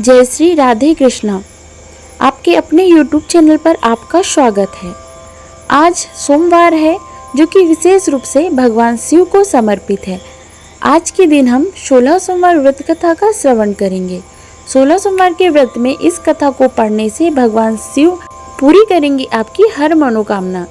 जय श्री राधे कृष्णा। आपके अपने YouTube चैनल पर आपका स्वागत है। आज सोमवार है जो कि विशेष रूप से भगवान शिव को समर्पित है। आज के दिन हम 16 सोमवार व्रत कथा का श्रवण करेंगे। 16 सोमवार के व्रत में इस कथा को पढ़ने से भगवान शिव पूरी करेंगे आपकी हर मनोकामना।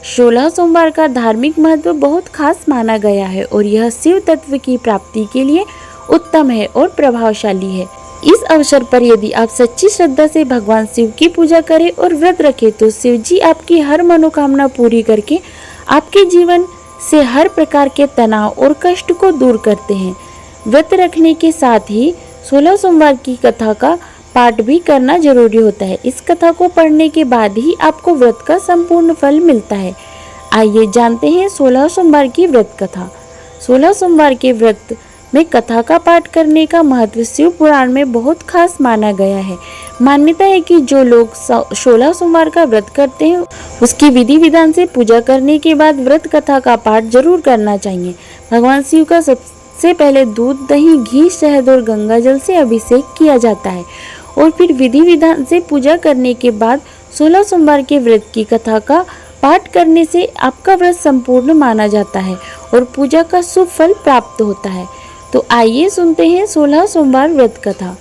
16 सोमवार का धार्मिक महत्व बहुत खास माना गया है और यह शिव तत्व की प्राप्ति के लिए उत्तम है और प्रभावशाली है। इस अवसर पर यदि आप सच्ची श्रद्धा से भगवान शिव की पूजा करें और व्रत रखें तो शिव जी आपकी हर मनोकामना पूरी करके आपके जीवन से हर प्रकार के तनाव और कष्ट को दूर करते हैं। व्रत रखने के साथ ही 16 सोमवार की कथा का पाठ भी करना जरूरी होता है। इस कथा को पढ़ने के बाद ही आपको व्रत का संपूर्ण फल मिलता है। आइए जानते हैं 16 सोमवार की व्रत कथा। 16 सोमवार के व्रत में कथा का पाठ करने का महत्व शिव पुराण में बहुत खास माना गया है। मान्यता है कि जो लोग 16 सोमवार का व्रत करते हैं उसकी विधि विधान से पूजा करने के बाद व्रत कथा का पाठ जरूर करना चाहिए। भगवान शिव का सबसे पहले दूध, दही, घी, शहद और गंगा जल से अभिषेक किया जाता है और फिर विधि विधान से पूजा करने के बाद 16 सोमवार के व्रत की कथा का पाठ करने से आपका व्रत संपूर्ण माना जाता है और पूजा का शुभ फल प्राप्त होता है। तो आइए सुनते हैं 16 सोमवार व्रत कथा।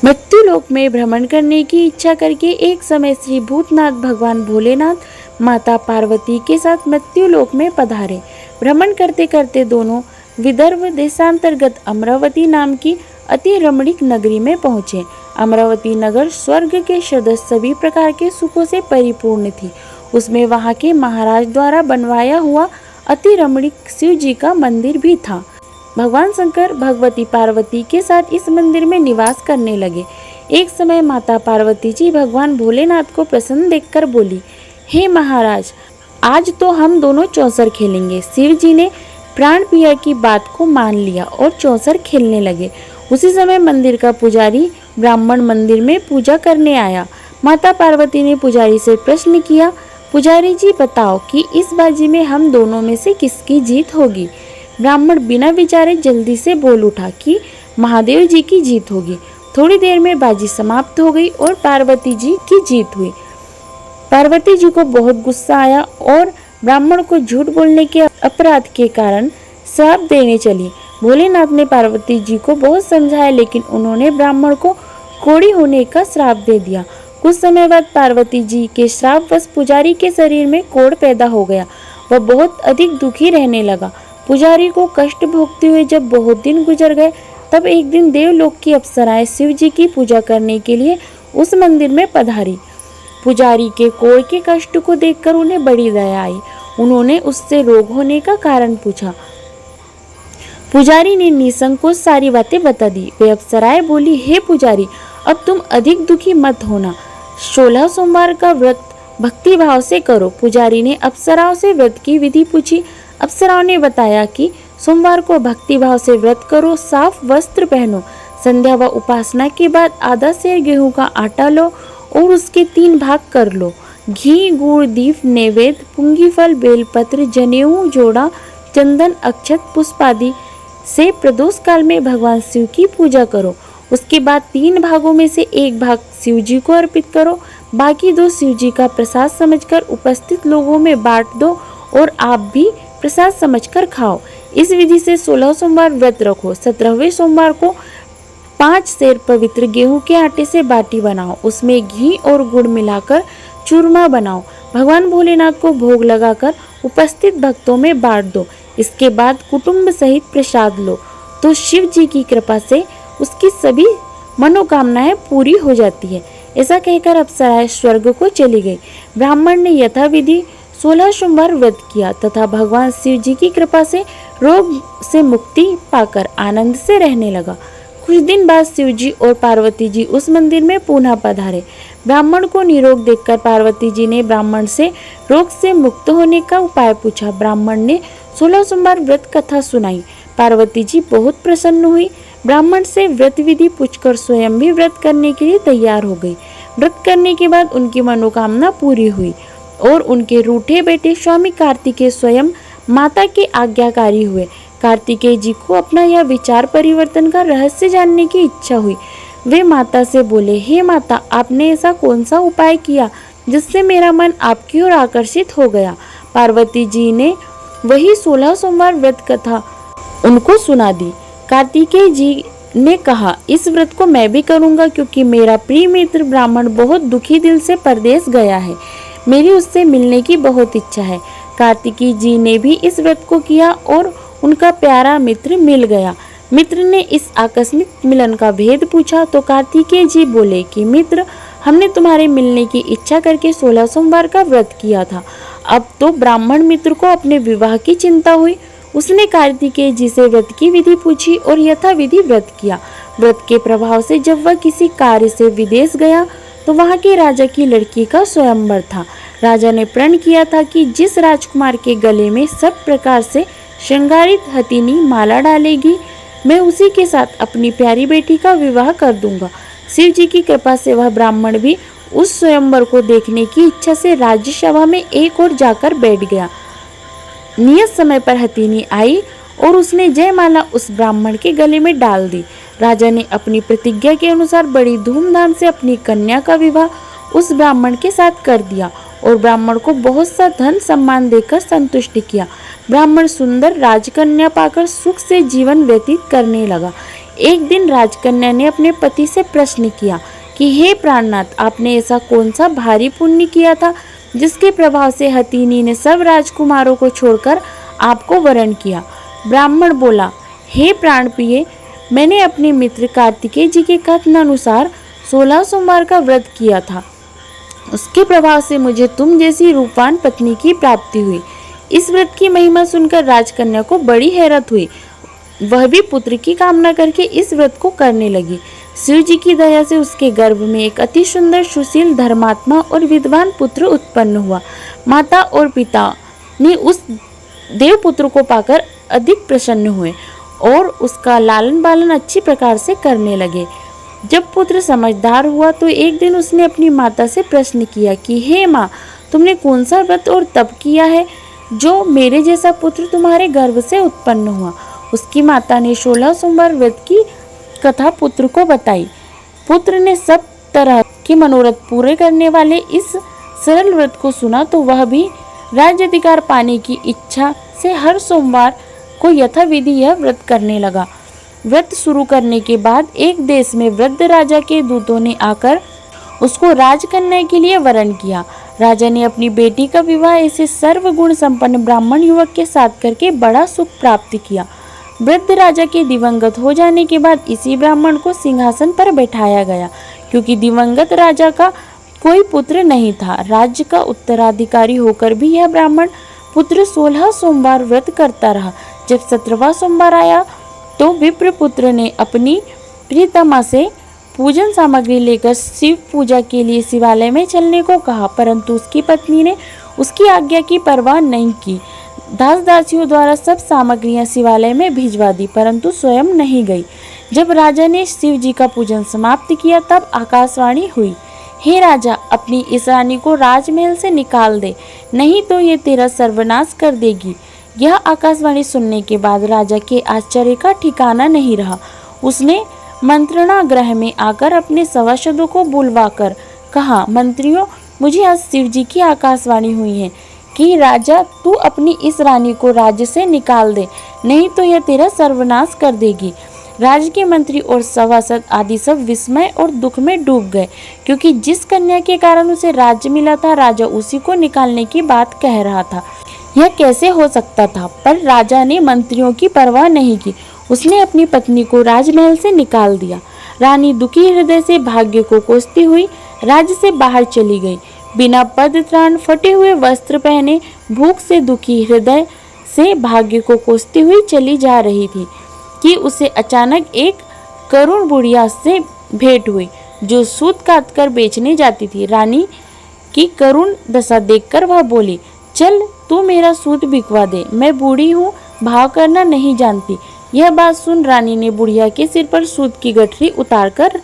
मृत्यु लोक में भ्रमण करने की इच्छा करके एक समय श्री भूतनाथ भगवान भोलेनाथ माता पार्वती के साथ मृत्यु लोक में पधारे। भ्रमण करते करते दोनों विदर्भ देशांतर्गत अमरावती नाम की अति रमणीक नगरी में पहुँचे। अमरावती नगर स्वर्ग के सदृश सभी प्रकार के सुखों से परिपूर्ण थी। उसमें वहाँ के महाराज द्वारा बनवाया हुआ अति रमणीक शिव जी का मंदिर भी था। भगवान शंकर भगवती पार्वती के साथ इस मंदिर में निवास करने लगे। एक समय माता पार्वती जी भगवान भोलेनाथ को प्रसन्न देखकर बोली, हे महाराज, आज तो हम दोनों चौसर खेलेंगे। शिव जी ने प्राण प्रिया की बात को मान लिया और चौसर खेलने लगे। उसी समय मंदिर का पुजारी ब्राह्मण मंदिर में पूजा करने आया। माता पार्वती ने पुजारी से प्रश्न किया, पुजारी जी बताओ कि इस बाजी में हम दोनों में से किसकी जीत होगी। ब्राह्मण बिना विचारे जल्दी से बोल उठा कि महादेव जी की जीत होगी। थोड़ी देर में बाजी समाप्त हो गई और पार्वती जी की जीत हुई। पार्वती जी को बहुत गुस्सा आया और ब्राह्मण को झूठ बोलने के अपराध के कारण श्राप देने चली। भोलेनाथ ने पार्वती जी को बहुत समझाया लेकिन उन्होंने ब्राह्मण को कोढ़ी होने का श्राप दे दिया। कुछ समय बाद पार्वती जी के श्रापवश पुजारी के शरीर में कोढ़ पैदा हो गया। वह बहुत अधिक दुखी रहने लगा। पुजारी को कष्ट भोगते हुए जब बहुत दिन गुजर गए तब एक दिन देवलोक की अप्सराएं शिव जी की पूजा करने के लिए उस मंदिर में पधारी। पुजारी के कोढ़ के कष्ट को देखकर उन्हें बड़ी दया आई। उन्होंने उससे रोग होने का कारण पूछा। पुजारी ने निसंकोच सारी बातें बता दी। वे अप्सराएं बोली, हे पुजारी, अब तुम अधिक दुखी मत होना। 16 सोमवार का व्रत भक्ति भाव से करो। पुजारी ने अप्सराओं से व्रत की विधि पूछी। अप्सराओं ने बताया कि सोमवार को भक्ति भाव से व्रत करो, साफ वस्त्र पहनो, संध्या व उपासना के बाद आधा सेर गेहूं का आटा लो और उसके 3 भाग कर लो। घी, गुड़, दीप, नैवेद्य, पुंगी फल, बेलपत्र, जनेऊ, जोड़ा, चंदन, अक्षत, पुष्प आदि से प्रदोष काल में भगवान शिव की पूजा करो। उसके बाद 3 भागों में से 1 भाग शिव जी को अर्पित करो। बाकी 2 शिव जी का प्रसाद समझकर उपस्थित लोगों में बांट दो और आप भी प्रसाद समझकर खाओ। इस विधि से 16 सोमवार व्रत रखो। 17वें सोमवार को 5 सेर पवित्र गेहूं के आटे से बाटी बनाओ। उसमें घी और गुड़ मिलाकर चूरमा बनाओ। भगवान भोलेनाथ को भोग लगाकर उपस्थित भक्तों में बांट दो। इसके बाद कुटुंब सहित प्रसाद लो तो शिव जी की कृपा से उसकी सभी मनोकामनाएं पूरी हो जाती है। ऐसा कहकर अप्सराएं स्वर्ग को चली गई। ब्राह्मण ने यथाविधि 16 सोमवार व्रत किया तथा भगवान शिव जी की कृपा से रोग से मुक्ति पाकर आनंद से रहने लगा। कुछ दिन बाद शिव जी और पार्वती जी उस मंदिर में पुनः पधारे। ब्राह्मण को निरोग देखकर पार्वती जी ने ब्राह्मण से रोग से मुक्त होने का उपाय पूछा। ब्राह्मण ने 16 सोमवार व्रत कथा सुनाई। पार्वती जी बहुत प्रसन्न हुई। ब्राह्मण से व्रत विधि पूछकर स्वयं भी व्रत करने के लिए तैयार हो गई। व्रत करने के बाद उनकी मनोकामना पूरी हुई और उनके रूठे बेटे स्वामी कार्तिकेय स्वयं माता के आज्ञाकारी हुए। कार्तिकेय जी को अपना यह विचार परिवर्तन का रहस्य जानने की इच्छा हुई। वे माता से बोले, हे माता, आपने ऐसा कौन सा उपाय किया जिससे मेरा मन आपकी ओर आकर्षित हो गया। पार्वती जी ने वही 16 सोमवार व्रत कथा उनको सुना दी। कार्तिकेय जी ने कहा, इस व्रत को मैं भी करूंगा क्योंकि मेरा प्रिय मित्र ब्राह्मण बहुत दुखी दिल से परदेश गया है। मेरी उससे मिलने की बहुत इच्छा है। कार्तिकेय जी ने भी इस व्रत को किया और उनका प्यारा मित्र मिल गया। मित्र ने इस आकस्मिक मिलन का भेद पूछा तो कार्तिकेय जी बोले कि मित्र, हमने तुम्हारे मिलने की इच्छा करके 16 सोमवार का व्रत किया था। अब तो ब्राह्मण मित्र को अपने विवाह की चिंता हुई। उसने कार्तिकेय जी से व्रत की विधि पूछी और यथाविधि व्रत किया। व्रत के प्रभाव से जब वह किसी कार्य से विदेश गया तो वहां के राजा की लड़की का स्वयंवर था। राजा ने प्रण किया था कि जिस राजकुमार के गले में सब प्रकार से श्रृंगारित हथिनी माला डालेगी, मैं उसी के साथ अपनी प्यारी बेटी का विवाह कर दूंगा। शिव जी की कृपा से वह ब्राह्मण भी उस स्वयंवर को देखने की इच्छा से राज्यसभा में एक ओर जाकर बैठ गया। नियत समय पर हथिनी आई और उसने जयमाला उस ब्राह्मण के गले में डाल दी। राजा ने अपनी प्रतिज्ञा के अनुसार बड़ी धूमधाम से अपनी कन्या का विवाह उस ब्राह्मण के साथ कर दिया और ब्राह्मण को बहुत सा धन सम्मान देकर संतुष्ट किया। ब्राह्मण सुंदर राजकन्या पाकर सुख से जीवन व्यतीत करने लगा। एक दिन राजकन्या ने अपने पति से प्रश्न किया कि हे प्राणनाथ, आपने ऐसा कौन सा भारी पुण्य किया था जिसके प्रभाव से हथिनी ने सब राजकुमारों को छोड़कर आपको वरण किया। ब्राह्मण बोला, हे प्राण प्रिय, मैंने अपने मित्र कार्तिकेय जी के कथन अनुसार 16 सोमवार का व्रत किया था। उसके प्रभाव से मुझे तुम जैसी रूपवान पत्नी की प्राप्ति हुई। इस व्रत की महिमा सुनकर राजकन्या को बड़ी हैरत हुई। वह भी पुत्र की कामना करके इस व्रत को करने लगी। शिव जी की दया से उसके गर्भ में एक अति सुंदर, सुशील, धर्मात्मा और विद्वान पुत्र उत्पन्न हुआ। माता और पिता ने उस देव पुत्र को पाकर अधिक प्रसन्न हुए और उसका लालन पालन अच्छी प्रकार से करने लगे। जब पुत्र समझदार हुआ तो एक दिन उसने अपनी माता से प्रश्न किया कि हे माँ, तुमने कौन सा व्रत और तप किया है जो मेरे जैसा पुत्र तुम्हारे गर्भ से उत्पन्न हुआ। उसकी माता ने 16 सोमवार व्रत की कथा पुत्र को बताई। पुत्र ने सब तरह के मनोरथ पूरे करने वाले इस सरल व्रत को सुना तो वह भी राज्य अधिकार पाने की इच्छा से हर सोमवार को यथाविधि यह व्रत करने लगा। व्रत शुरू करने के बाद एक देश में वृद्ध राजा के दूतों ने आकर उसको राजकन्या के लिए वरण किया। राजा ने अपनी बेटी का विवाह ऐसे सर्वगुण संपन्न ब्राह्मण युवक के साथ करके बड़ा सुख प्राप्त किया। वृद्ध राजा के दिवंगत हो जाने के बाद इसी ब्राह्मण को सिंहासन पर बैठाया गया। क्योंकि दिवंगत राजा का कोई पुत्र नहीं था, राज्य का उत्तराधिकारी होकर भी यह ब्राह्मण पुत्र 16 सोमवार व्रत करता रहा। जब 17वां सोमवार आया तो विप्र पुत्र ने अपनी प्रियतमा से पूजन सामग्री लेकर शिव पूजा के लिए शिवालय में चलने को कहा, परंतु उसकी पत्नी ने उसकी आज्ञा की परवाह नहीं की। दास दासियों द्वारा सब सामग्रियां शिवालय में भिजवा दी, परंतु स्वयं नहीं गई। जब राजा ने शिव जी का पूजन समाप्त किया तब आकाशवाणी हुई, हे राजा, अपनी इस रानी को राजमहल से निकाल दे, नहीं तो ये तेरा सर्वनाश कर देगी। यह आकाशवाणी सुनने के बाद राजा के आश्चर्य का ठिकाना नहीं रहा। उसने मंत्रणा गृह में आकर अपने सभासदों को बुलवाकर कहा, मंत्रियों, मुझे आज शिव जी की आकाशवाणी हुई है कि राजा, तू अपनी इस रानी को राज्य से निकाल दे, नहीं तो यह तेरा सर्वनाश कर देगी। राज्य के मंत्री और सभासद आदि सब विस्मय और दुख में डूब गए, क्योंकि जिस कन्या के कारण उसे राज्य मिला था राजा उसी को निकालने की बात कह रहा था। यह कैसे हो सकता था? पर राजा ने मंत्रियों की परवाह नहीं की। उसने अपनी पत्नी को राजमहल से निकाल दिया। रानी दुखी हृदय से भाग्य को कोसती हुई राज्य से बाहर चली गई। बिना पद त्राण, फटे हुए वस्त्र पहने, भूख से दुखी हृदय से भाग्य को कोसती हुई चली जा रही थी कि उसे अचानक एक करुण बुढ़िया से भेंट हुई जो सूत काटकर बेचने जाती थी। रानी की करुण दशा देखकर वह बोली, चल तू मेरा सूत बिकवा दे, मैं बूढ़ी हूँ, भाव करना नहीं जानती। यह बात सुन रानी ने बुढ़िया के सिर पर सूत की गठरी उतारकर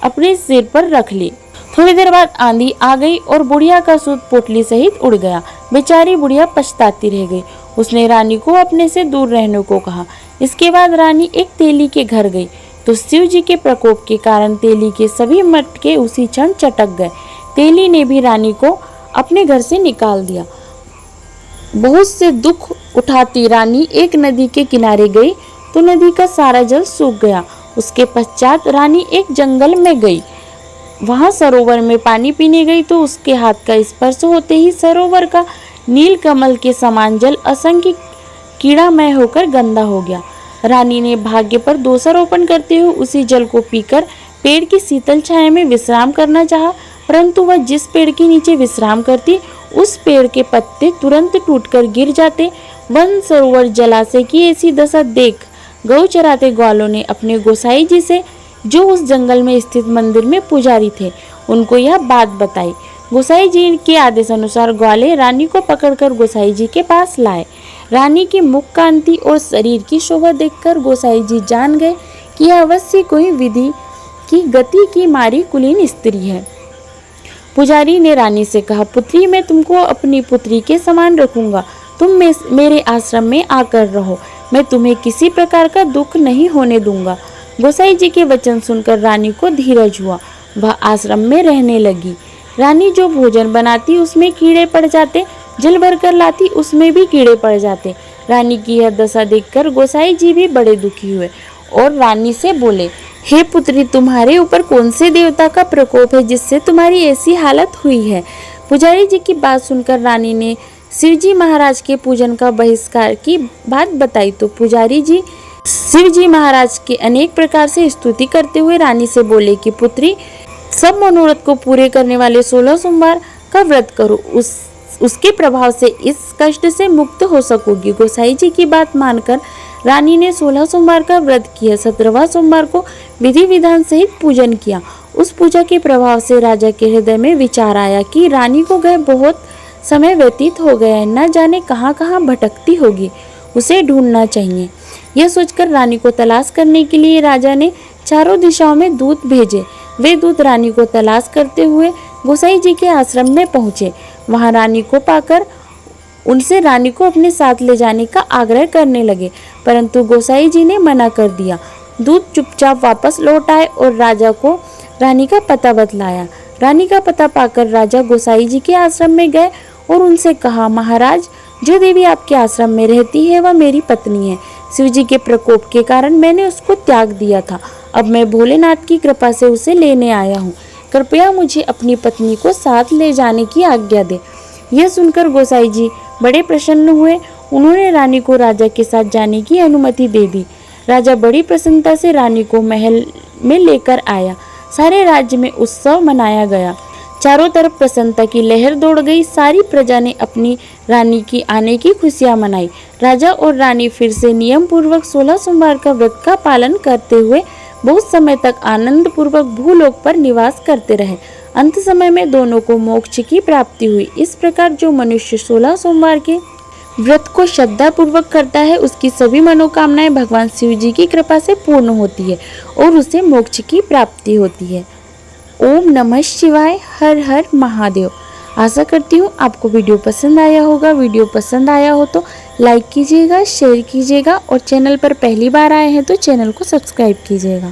अपने सिर पर रख ली। थोड़ी देर बाद आंधी आ गई और बुढ़िया का सूत पोटली सहित उड़ गया। बेचारी बुढ़िया पछताती रह गई। उसने रानी को अपने से दूर रहने को कहा। इसके बाद रानी एक तेली के घर गई तो शिव जी के प्रकोप के कारण तेली के सभी मटके उसी क्षण चटक गए। तेली ने भी रानी को अपने घर से निकाल दिया। बहुत से दुख उठाती रानी एक नदी के किनारे गई तो नदी का सारा जल सूख गया। उसके पश्चात रानी एक जंगल में गई। वहां सरोवर में पानी पीने गई तो उसके हाथ का स्पर्श होते ही सरोवर का नील कमल के समान जल असंख्य कीड़ामय होकर गंदा हो गया। रानी ने भाग्य पर दोषारोपण करते हुए उसी जल को पीकर पेड़ की शीतल छाया में विश्राम करना चाहा, परंतु वह जिस पेड़ के नीचे विश्राम करती उस पेड़ के पत्ते तुरंत टूटकर गिर जाते। वन सरोवर जलाशय की ऐसी दशा देख गौ चराते ग्वालों ने अपने गोसाई जी से, जो उस जंगल में स्थित मंदिर में पुजारी थे, उनको यह बात बताई। गोसाई जी के आदेश अनुसार ग्वाले रानी को पकड़कर गोसाई जी के पास लाए। रानी की मुख कांति और शरीर की शोभा देखकर गोसाई जी जान गए कि यह अवश्य कोई विधि की गति की मारी कुलीन स्त्री है। पुजारी ने रानी से कहा, पुत्री, मैं तुमको अपनी पुत्री के समान रखूंगा। तुम मेरे आश्रम में आकर रहो। मैं तुम्हें किसी प्रकार का दुख नहीं होने दूंगा। गोसाई जी के वचन सुनकर रानी को धीरज हुआ। वह आश्रम में रहने लगी। रानी जो भोजन बनाती उसमें कीड़े पड़ जाते, जल भरकर लाती उसमें भी कीड़े पड़ जाते। रानी की यह दशा देखकर गोसाई जी भी बड़े दुखी हुए और रानी से बोले, हे पुत्री, तुम्हारे ऊपर कौन से देवता का प्रकोप है जिससे तुम्हारी ऐसी हालत हुई है? पुजारी जी की बात सुनकर रानी ने शिवजी महाराज के पूजन का बहिष्कार की बात बताई तो पुजारी जी शिवजी महाराज के अनेक प्रकार से स्तुति करते हुए रानी से बोले कि पुत्री, सब मनोरथ को पूरे करने वाले 16 सोमवार का व्रत करो, उसके प्रभाव से इस कष्ट से मुक्त हो सकोगी। गोसाई जी की बात मानकर रानी ने 16 सोमवार का व्रत किया। 17वां सोमवार को विधि विधान सहित पूजन किया। उस पूजा के प्रभाव से राजा के हृदय में विचार आया कि रानी को गए बहुत समय व्यतीत हो गया है, न जाने कहाँ कहाँ भटकती होगी, उसे ढूंढना चाहिए। यह सोचकर रानी को तलाश करने के लिए राजा ने चारों दिशाओं में दूत भेजे। वे दूत रानी को तलाश करते हुए गोसाई जी के आश्रम में पहुंचे। वहां रानी को पाकर उनसे रानी को अपने साथ ले जाने का आग्रह करने लगे, परंतु गोसाई जी ने मना कर दिया। दूत चुपचाप वापस लौट आए और राजा को रानी का पता बतलाया। रानी का पता पाकर राजा गोसाई जी के आश्रम में गए और उनसे कहा, महाराज, जो देवी आपके आश्रम में रहती है वह मेरी पत्नी है। शिवजी के प्रकोप के कारण मैंने उसको त्याग दिया था। अब मैं भोलेनाथ की कृपा से उसे लेने आया हूँ। कृपया मुझे अपनी पत्नी को साथ ले जाने की आज्ञा दे। यह सुनकर गोसाई जी बड़े प्रसन्न हुए। उन्होंने रानी को राजा के साथ जाने की अनुमति दे दी। राजा बड़ी प्रसन्नता से रानी को महल में लेकर आया। सारे राज्य में उत्सव मनाया गया। चारों तरफ प्रसन्नता की लहर दौड़ गई। सारी प्रजा ने अपनी रानी की आने की खुशियां मनाई। राजा और रानी फिर से नियम पूर्वक 16 सोमवार का व्रत का पालन करते हुए बहुत समय तक आनंद पूर्वक भूलोक पर निवास करते रहे। अंत समय में दोनों को मोक्ष की प्राप्ति हुई। इस प्रकार जो मनुष्य 16 सोमवार के व्रत को श्रद्धा पूर्वक करता है उसकी सभी मनोकामनाएं भगवान शिव जी की कृपा से पूर्ण होती है और उसे मोक्ष की प्राप्ति होती है। ओम नमः शिवाय। हर हर महादेव। आशा करती हूँ आपको वीडियो पसंद आया होगा। वीडियो पसंद आया हो तो लाइक कीजिएगा, शेयर कीजिएगा और चैनल पर पहली बार आए हैं तो चैनल को सब्सक्राइब कीजिएगा।